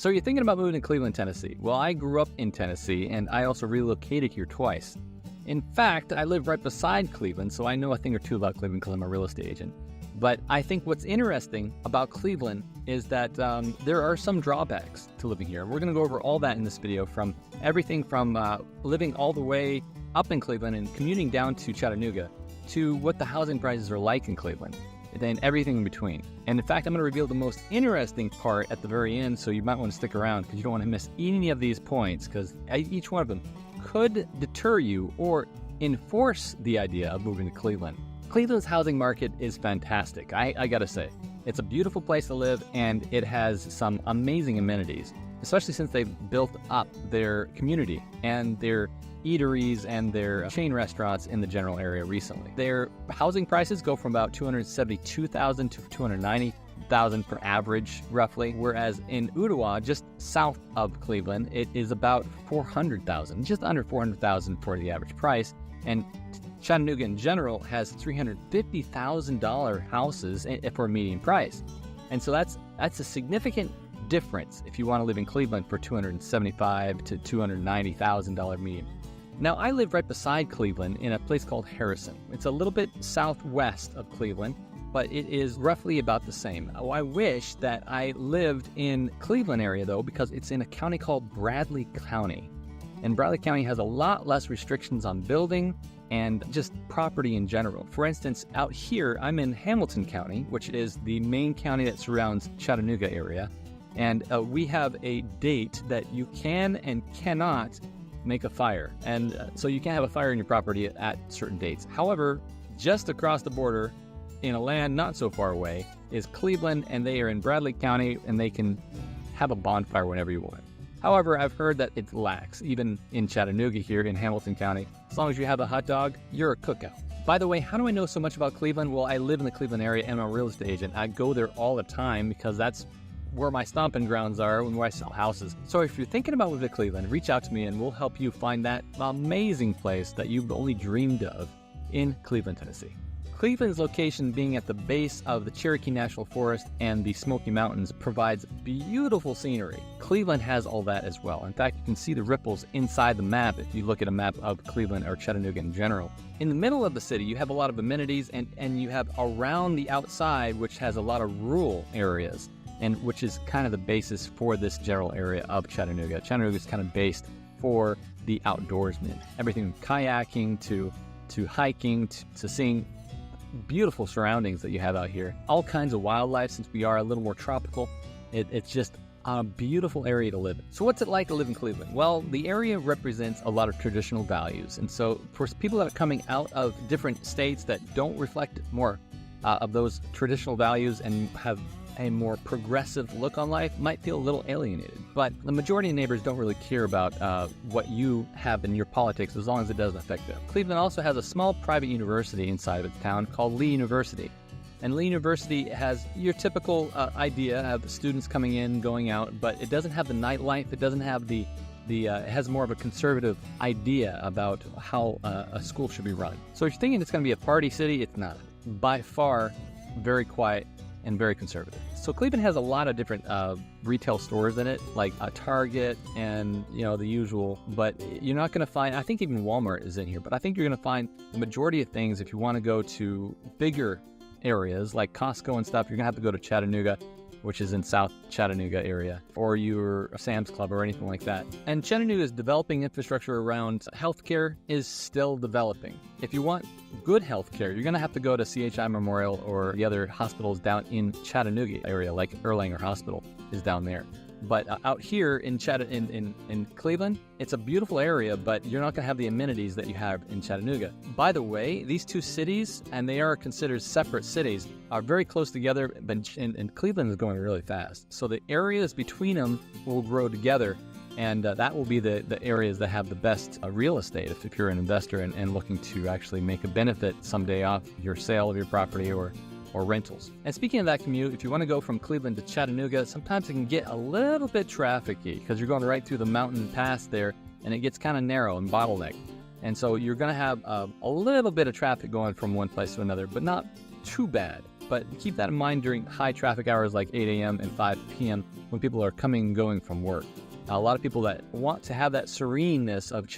So you're thinking about moving to Cleveland, Tennessee. Well, I grew up in Tennessee, and I also relocated here twice. In fact, I live right beside Cleveland, so I know a thing or two about Cleveland because I'm a real estate agent. But I think what's interesting about Cleveland is that there are some drawbacks to living here. We're going to go over all that in this video, from everything from living all the way up in Cleveland and commuting down to Chattanooga to what the housing prices are like in Cleveland, and then everything in between. And in fact, I'm going to reveal the most interesting part at the very end, so you might want to stick around because you don't want to miss any of these points, because each one of them could deter you or enforce the idea of moving to Cleveland. Cleveland's housing market is fantastic, I gotta say. It's a beautiful place to live, and it has some amazing amenities, especially since they've built up their community and their eateries and their chain restaurants in the general area recently. Their housing prices go from about $272,000 to $290,000 per average, roughly, whereas in Ottawa, just south of Cleveland, it is about $400,000, just under $400,000 for the average price. And Chattanooga in general has $350,000 houses for a median price. And so that's a significant difference if you want to live in Cleveland for $275,000 to $290,000 median. Now, I live right beside Cleveland in a place called Harrison. It's a little bit southwest of Cleveland, but it is roughly about the same. Oh, I wish that I lived in Cleveland area, though, because it's in a county called Bradley County. And Bradley County has a lot less restrictions on building and just property in general. For instance, out here, I'm in Hamilton County, which is the main county that surrounds Chattanooga area. And we have a date that you can and cannot make a fire. And so you can't have a fire in your property at certain dates. However, just across the border in a land not so far away is Cleveland, and they are in Bradley County, and they can have a bonfire whenever you want. However, I've heard that it's lax, even in Chattanooga here in Hamilton County. As long as you have a hot dog, you're a cookout. By the way, how do I know so much about Cleveland? Well, I live in the Cleveland area and I'm a real estate agent. I go there all the time because that's where my stomping grounds are and where I sell houses. So if you're thinking about moving to Cleveland, reach out to me and we'll help you find that amazing place that you've only dreamed of in Cleveland, Tennessee. Cleveland's location being at the base of the Cherokee National Forest and the Smoky Mountains provides beautiful scenery. Cleveland has all that as well. In fact, you can see the ripples inside the map if you look at a map of Cleveland or Chattanooga in general. In the middle of the city, you have a lot of amenities, and you have around the outside, which has a lot of rural areas, and which is kind of the basis for this general area of Chattanooga. Chattanooga is kind of based for the outdoorsman. Everything from kayaking to hiking to seeing beautiful surroundings that you have out here. All kinds of wildlife, since we are a little more tropical. It's just a beautiful area to live in. So what's it like to live in Cleveland? Well, the area represents a lot of traditional values. And so for people that are coming out of different states that don't reflect more of those traditional values and have a more progressive look on life, might feel a little alienated. But the majority of neighbors don't really care about what you have in your politics as long as it doesn't affect them. Cleveland also has a small private university inside of its town called Lee University. And Lee University has your typical idea of students coming in, going out, but it doesn't have the nightlife. It doesn't have it has more of a conservative idea about how a school should be run. So if you're thinking it's going to be a party city, it's not. By far, very quiet and very conservative. So Cleveland has a lot of different retail stores in it, like a Target and, the usual, but you're not going to find, I think even Walmart is in here, but I think you're going to find the majority of things, if you want to go to bigger areas like Costco and stuff, you're going to have to go to Chattanooga, which is in South Chattanooga area, or your Sam's Club or anything like that. And Chattanooga's developing infrastructure around healthcare is still developing. If you want good healthcare, you're going to have to go to CHI Memorial or the other hospitals down in Chattanooga area, like Erlanger Hospital is down there. But out here in Cleveland, it's a beautiful area, but you're not going to have the amenities that you have in Chattanooga. By the way, these two cities, and they are considered separate cities, are very close together, and Cleveland is going really fast. So the areas between them will grow together, and that will be the areas that have the best real estate if you're an investor and looking to actually make a benefit someday off your sale of your property or rentals. And speaking of that commute, if you want to go from Cleveland to Chattanooga, sometimes it can get a little bit trafficy because you're going right through the mountain pass there, and it gets kind of narrow and bottlenecked. And so you're going to have a little bit of traffic going from one place to another, but not too bad. But keep that in mind during high traffic hours like 8 a.m. and 5 p.m. when people are coming and going from work. A lot of people that want to have that sereneness of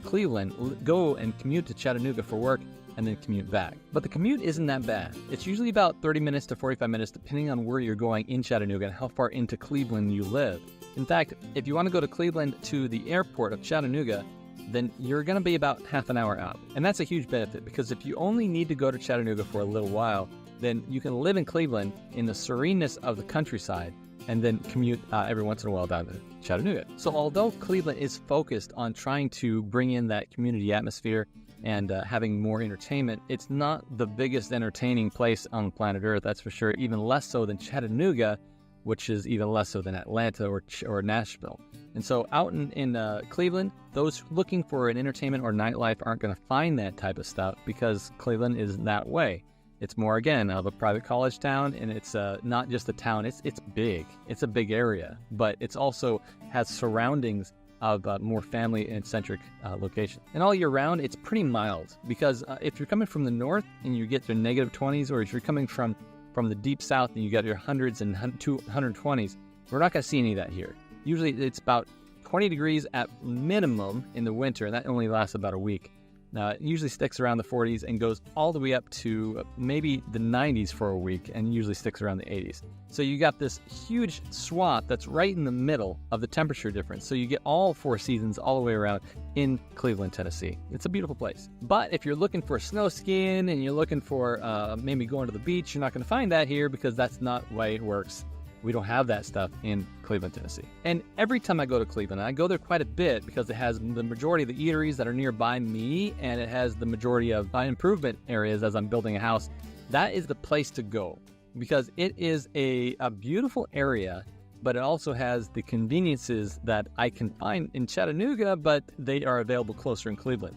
Cleveland go and commute to Chattanooga for work and then commute back. But the commute isn't that bad. It's usually about 30 minutes to 45 minutes depending on where you're going in Chattanooga and how far into Cleveland you live. In fact, if you want to go to Cleveland to the airport of Chattanooga, then you're going to be about half an hour out. And that's a huge benefit because if you only need to go to Chattanooga for a little while, then you can live in Cleveland in the sereneness of the countryside and then commute every once in a while down to Chattanooga. So although Cleveland is focused on trying to bring in that community atmosphere and having more entertainment, it's not the biggest entertaining place on planet Earth, that's for sure, even less so than Chattanooga, which is even less so than Atlanta or Nashville. And so out in Cleveland, those looking for an entertainment or nightlife aren't going to find that type of stuff because Cleveland is that way. It's more, again, of a private college town, and it's not just a town. It's big. It's a big area, but it's also has surroundings of more family and centric locations. And all year round, it's pretty mild because if you're coming from the north and you get your negative 20s, or if you're coming from the deep south and you get your hundreds and 120s, we're not going to see any of that here. Usually it's about 20 degrees at minimum in the winter, and that only lasts about a week. It usually sticks around the 40s and goes all the way up to maybe the 90s for a week and usually sticks around the 80s. So you got this huge swath that's right in the middle of the temperature difference. So you get all 4 seasons all the way around in Cleveland, Tennessee. It's a beautiful place. But if you're looking for snow skiing and you're looking for maybe going to the beach, you're not going to find that here because that's not the way it works. We don't have that stuff in Cleveland, Tennessee. And every time I go to Cleveland, I go there quite a bit because it has the majority of the eateries that are nearby me, and it has the majority of improvement areas as I'm building a house. That is the place to go because it is a beautiful area, but it also has the conveniences that I can find in Chattanooga, but they are available closer in Cleveland.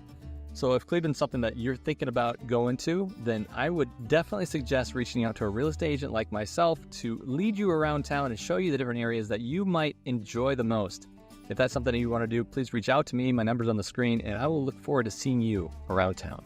So if Cleveland's something that you're thinking about going to, then I would definitely suggest reaching out to a real estate agent like myself to lead you around town and show you the different areas that you might enjoy the most. If that's something that you want to do, please reach out to me. My number's on the screen, and I will look forward to seeing you around town.